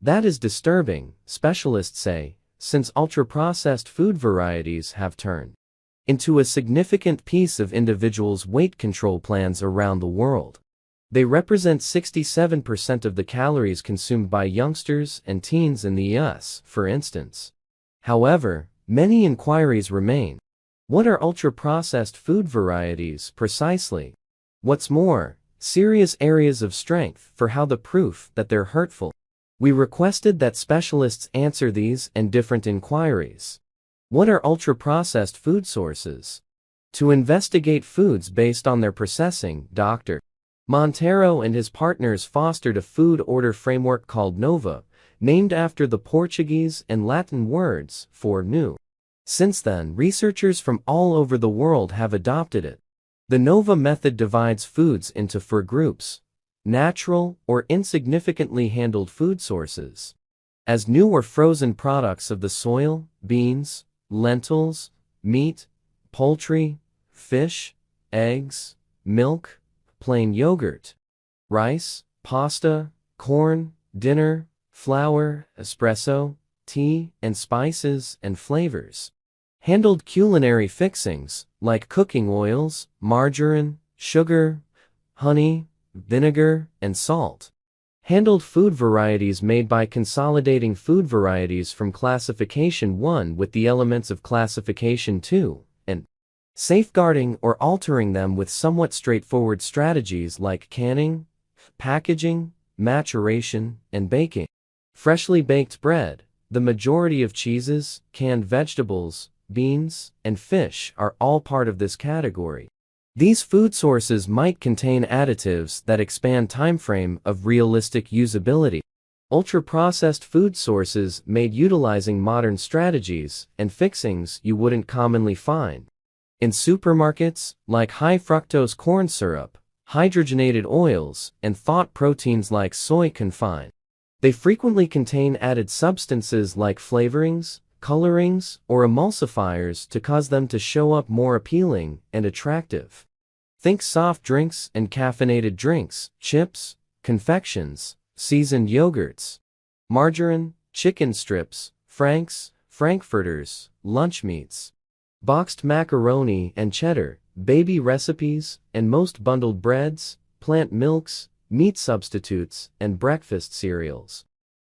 That is disturbing, specialists say, since ultra-processed food varieties have turned into a significant piece of individuals' weight control plans around the world. They represent 67% of the calories consumed by youngsters and teens in the US, for instance. However, many inquiries remain. What are ultra-processed food varieties precisely? What's more, serious areas of strength for how the proof that they're hurtful. We requested that specialists answer these and different inquiries. What are ultra-processed food sources? To investigate foods based on their processing, Dr. Monteiro and his partners fostered a food order framework called NOVA, named after the Portuguese and Latin words for new. Since then, researchers from all over the world have adopted it. The NOVA method divides foods into four groups: natural or insignificantly handled food sources, as new or frozen products of the soil, beans, lentils, meat, poultry, fish, eggs, milk, plain yogurt, rice, pasta, corn, dinner, flour, espresso, tea, and spices and flavors. Handled culinary fixings, like cooking oils, margarine, sugar, honey, vinegar, and salt. Handled food varieties made by consolidating food varieties from Classification 1 with the elements of Classification 2, and safeguarding or altering them with somewhat straightforward strategies like canning, packaging, maturation, and baking. Freshly baked bread, the majority of cheeses, canned vegetables, beans, and fish are all part of this category. These food sources might contain additives that expand timeframe of realistic usability. Ultra-processed food sources made utilizing modern strategies and fixings you wouldn't commonly find in supermarkets, like high-fructose corn syrup, hydrogenated oils, and thought proteins like soy confine. They frequently contain added substances like flavorings, colorings, or emulsifiers to cause them to show up more appealing and attractive. Think soft drinks and caffeinated drinks, chips, confections, seasoned yogurts, margarine, chicken strips, franks, frankfurters, lunch meats, boxed macaroni and cheddar, baby recipes, and most bundled breads, plant milks, meat substitutes, and breakfast cereals.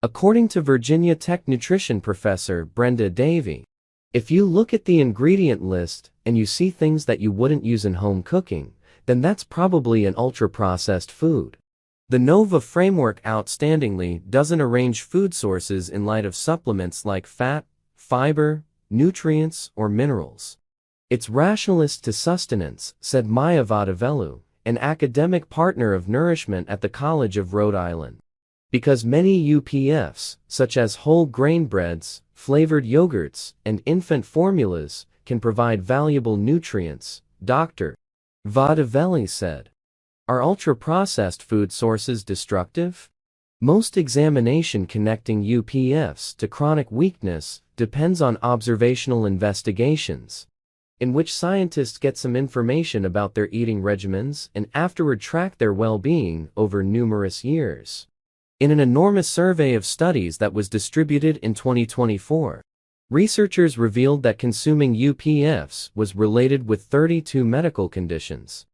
According to Virginia Tech nutrition professor Brenda Davey, if you look at the ingredient list and you see things that you wouldn't use in home cooking, then that's probably an ultra-processed food. The NOVA framework outstandingly doesn't arrange food sources in light of supplements like fat, fiber, nutrients, or minerals. It's rationalist to sustenance, said Maya Vadavelu, an academic partner of nourishment at the College of Rhode Island. Because many UPFs, such as whole grain breads, flavored yogurts, and infant formulas, can provide valuable nutrients, Dr. Vadavelu said. Are ultra-processed food sources destructive? Most examination connecting UPFs to chronic weakness depends on observational investigations, in which scientists get some information about their eating regimens and afterward track their well-being over numerous years. In an enormous survey of studies that was distributed in 2024, researchers revealed that consuming UPFs was related with 32 medical conditions,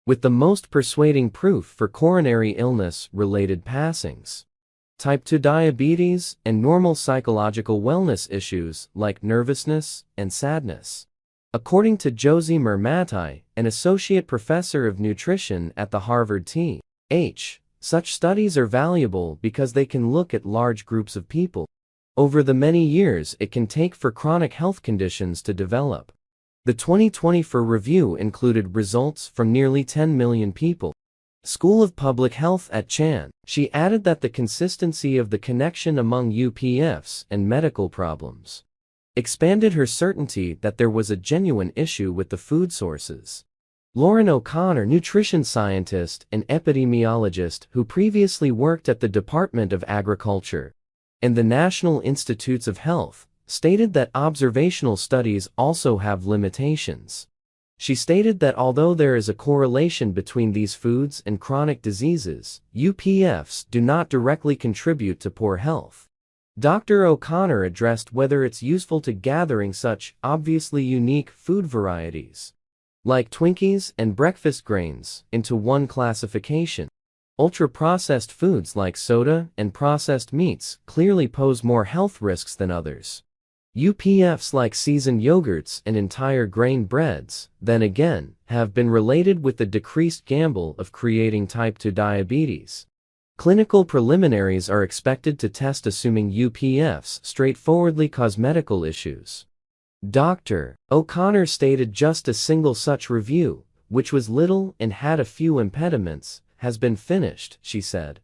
with the most persuading proof for coronary illness-related passings, type 2 diabetes, and normal psychological wellness issues like nervousness and sadness. According to Josie Mermatai, an associate professor of nutrition at the Harvard T.H., such studies are valuable because they can look at large groups of people over the many years it can take for chronic health conditions to develop. The 2024 review included results from nearly 10 million people. School of Public Health at Chan. She added that the consistency of the connection among UPFs and medical problems expanded her certainty that there was a genuine issue with the food sources. Lauren O'Connor, nutrition scientist and epidemiologist who previously worked at the Department of Agriculture and the National Institutes of Health, stated that observational studies also have limitations. She stated that although there is a correlation between these foods and chronic diseases, UPFs do not directly contribute to poor health. Dr. O'Connor addressed whether it's useful to gathering such obviously unique food varieties, like Twinkies and breakfast grains, into one classification. Ultra-processed foods like soda and processed meats clearly pose more health risks than others. UPFs like seasoned yogurts and entire grain breads, then again, have been related with the decreased gamble of creating type 2 diabetes. Clinical preliminaries are expected to test assuming UPFs straightforwardly cause medical issues. Dr. O'Connor stated just a single such review, which was little and had a few impediments, has been finished, she said.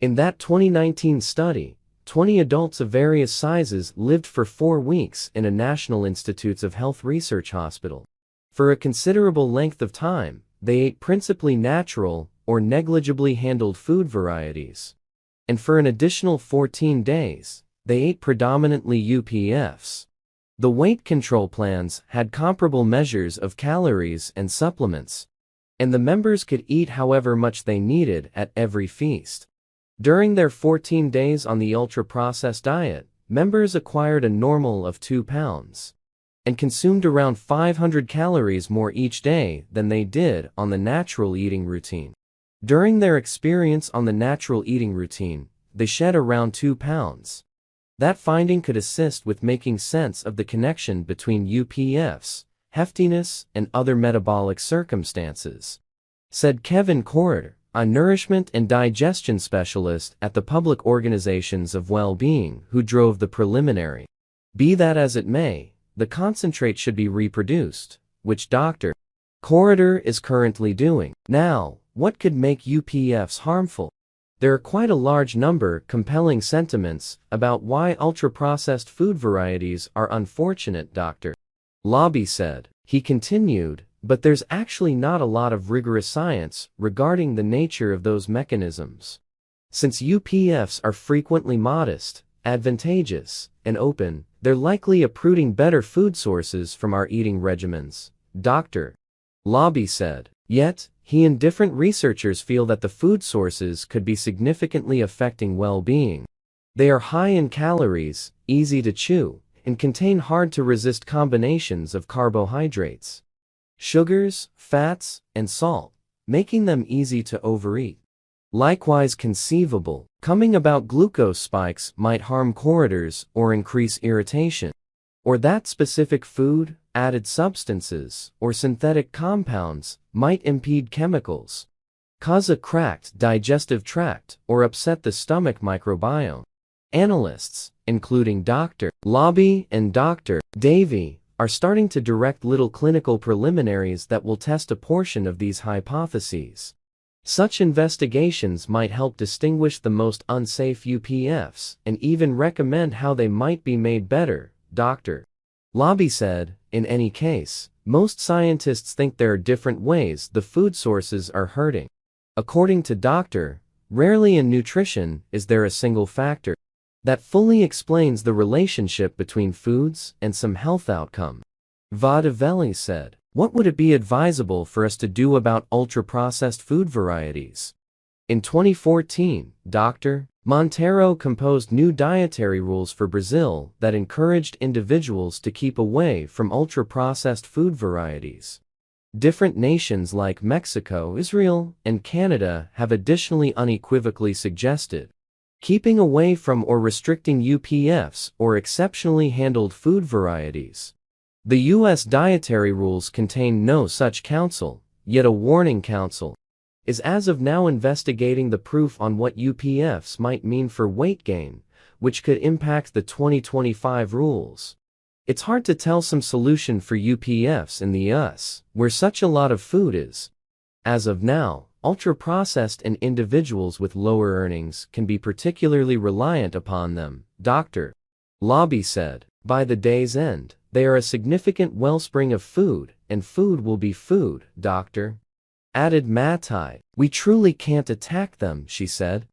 In that 2019 study, 20 adults of various sizes lived for 4 weeks in a National Institutes of Health research hospital. For a considerable length of time, they ate principally natural or negligibly handled food varieties. And for an additional 14 days, they ate predominantly UPFs. The weight control plans had comparable measures of calories and supplements, and the members could eat however much they needed at every feast. During their 14 days on the ultra-processed diet, members acquired a normal of 2 pounds and consumed around 500 calories more each day than they did on the natural eating routine. During their experience on the natural eating routine, they shed around 2 pounds. That finding could assist with making sense of the connection between UPFs, heftiness, and other metabolic circumstances, said Kevin Corrider, a nourishment and digestion specialist at the Public Organizations of Well-Being who drove the preliminary. Be that as it may, the concentrate should be reproduced, which Dr. Corrider is currently doing. Now, what could make UPFs harmful? There are quite a large number compelling sentiments about why ultra-processed food varieties are unfortunate, Dr. Lobby said. He continued, but there's actually not a lot of rigorous science regarding the nature of those mechanisms. Since UPFs are frequently modest, advantageous, and open, they're likely uprooting better food sources from our eating regimens, Dr. Lobby said. Yet, he and different researchers feel that the food sources could be significantly affecting well-being. They are high in calories, easy to chew, and contain hard-to-resist combinations of carbohydrates, sugars, fats, and salt, making them easy to overeat. Likewise conceivable, coming about glucose spikes might harm corridors or increase irritation. Or that specific food, added substances, or synthetic compounds might impede chemicals, cause a cracked digestive tract, or upset the stomach microbiome. Analysts, including Dr. Lobby and Dr. Davey, are starting to direct little clinical preliminaries that will test a portion of these hypotheses. Such investigations might help distinguish the most unsafe UPFs and even recommend how they might be made better, Dr. Lobby said. In any case, most scientists think there are different ways the food sources are hurting. According to Dr. Rarely in nutrition is there a single factor that fully explains the relationship between foods and some health outcome. Vadavelli said, what would it be advisable for us to do about ultra-processed food varieties? In 2014, Dr. Monteiro composed new dietary rules for Brazil that encouraged individuals to keep away from ultra-processed food varieties. Different nations like Mexico, Israel, and Canada have additionally unequivocally suggested keeping away from or restricting UPFs or exceptionally handled food varieties. The U.S. dietary rules contain no such counsel, yet a warning counsel is as of now investigating the proof on what UPFs might mean for weight gain, which could impact the 2025 rules. It's hard to tell some solution for UPFs in the U.S., where such a lot of food is. As of now, ultra-processed and individuals with lower earnings can be particularly reliant upon them, Dr. Lobby said. By the day's end, they are a significant wellspring of food, and food will be food, Dr. added Matai. We truly can't attack them, she said.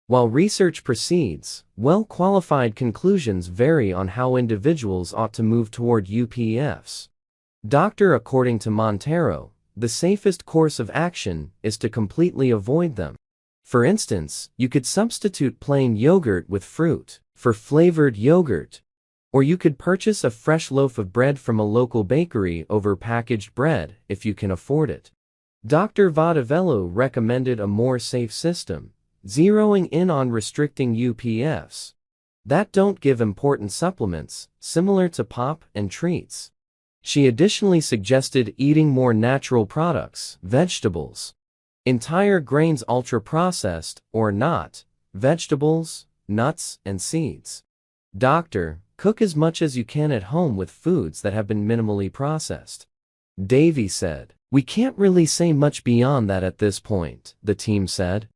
While research proceeds, well-qualified conclusions vary on how individuals ought to move toward UPFs. Doctor, according to Montero, the safest course of action is to completely avoid them. For instance, you could substitute plain yogurt with fruit for flavored yogurt. Or you could purchase a fresh loaf of bread from a local bakery over packaged bread if you can afford it. Dr. Vadavello recommended a more safe system, zeroing in on restricting UPFs that don't give important supplements, similar to pop and treats. She additionally suggested eating more natural products, vegetables, entire grains, ultra-processed or not, vegetables, nuts, and seeds. Doctor, cook as much as you can at home with foods that have been minimally processed. Davy said. We can't really say much beyond that at this point, the team said.